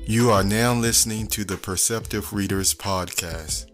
You are now listening to the Perceptive Readers Podcast.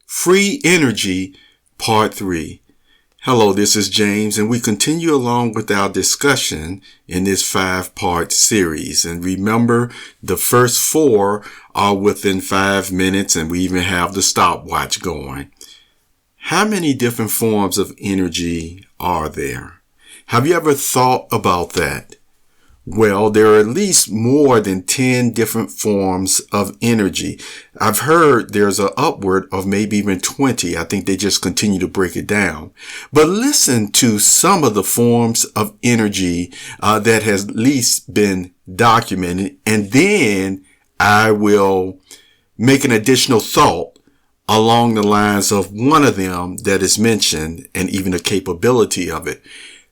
Free Energy, Part 3. Hello, this is James, and we continue along with our discussion in this 5-part series. And remember, the first 4 are within 5 minutes, and we even have the stopwatch going. How many different forms of energy are there? Have you ever thought about that? Well, there are at least more than 10 different forms of energy. I've heard there's an upward of maybe even 20. I think they just continue to break it down. But listen to some of the forms of energy that has at least been documented. And then I will make an additional thought along the lines of one of them that is mentioned and even the capability of it.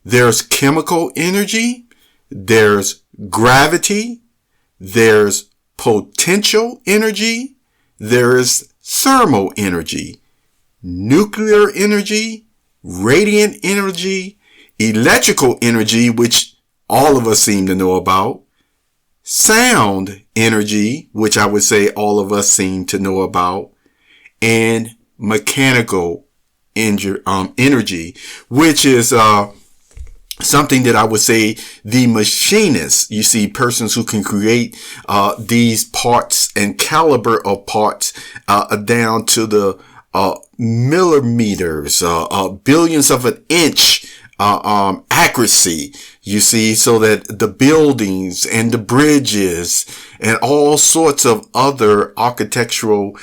There's chemical energy. There's gravity, there's potential energy, there's thermal energy, nuclear energy, radiant energy, electrical energy, which all of us seem to know about, sound energy, which I would say all of us seem to know about, and mechanical energy, which is something that I would say the machinists, you see, persons who can create these parts and caliber of parts down to the millimeters, billions of an inch accuracy, you see, so that the buildings and the bridges and all sorts of other architectural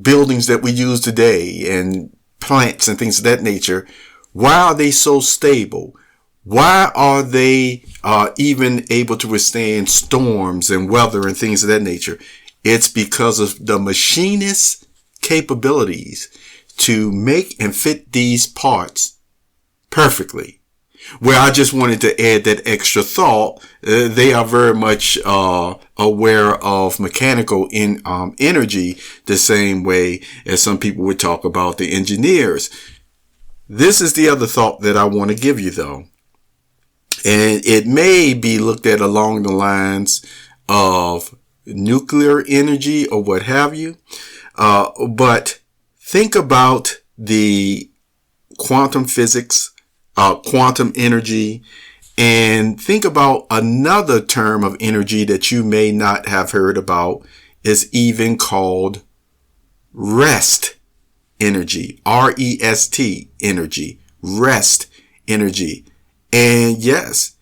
buildings that we use today and plants and things of that nature. Why are they so stable? Why are they even able to withstand storms and weather and things of that nature? It's because of the machinist's capabilities to make and fit these parts perfectly. Well, I just wanted to add that extra thought. They are very much aware of mechanical energy the same way as some people would talk about the engineers. This is the other thought that I want to give you, though. And it may be looked at along the lines of nuclear energy or what have you. But think about the quantum physics, quantum energy, and think about another term of energy that you may not have heard about is even called rest energy, R-E-S-T energy, rest energy. And yes,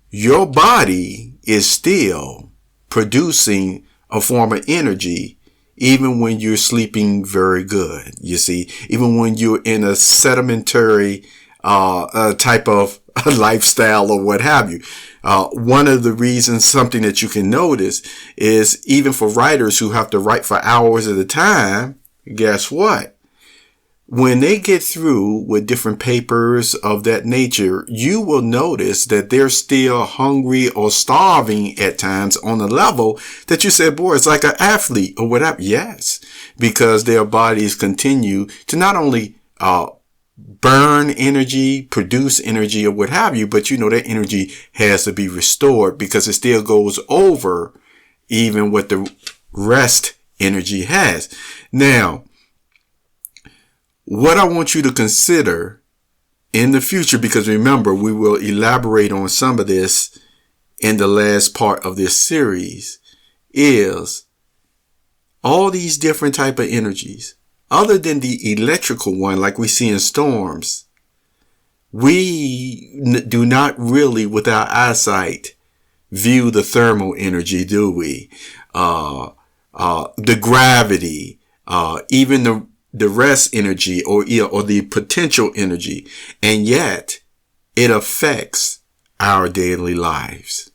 your body is still producing a form of energy even when you're sleeping very good. You see, even when you're in a sedimentary type of lifestyle or what have you. One of the reasons, something that you can notice is even for writers who have to write for hours at a time, guess what? When they get through with different papers of that nature, you will notice that they're still hungry or starving at times on a level that you said, boy, it's like an athlete or whatever. Yes, because their bodies continue to not only burn energy, produce energy or what have you, but you know that energy has to be restored because it still goes over even what the rest energy has. Now, what I want you to consider in the future, because remember, we will elaborate on some of this in the last part of this series, is all these different type of energies, other than the electrical one, like we see in storms. We do not really, with our eyesight, view the thermal energy, do we? The gravity, even the rest energy or the potential energy, and yet it affects our daily lives.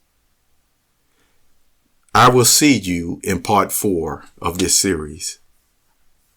I will see you in part 4 of this series.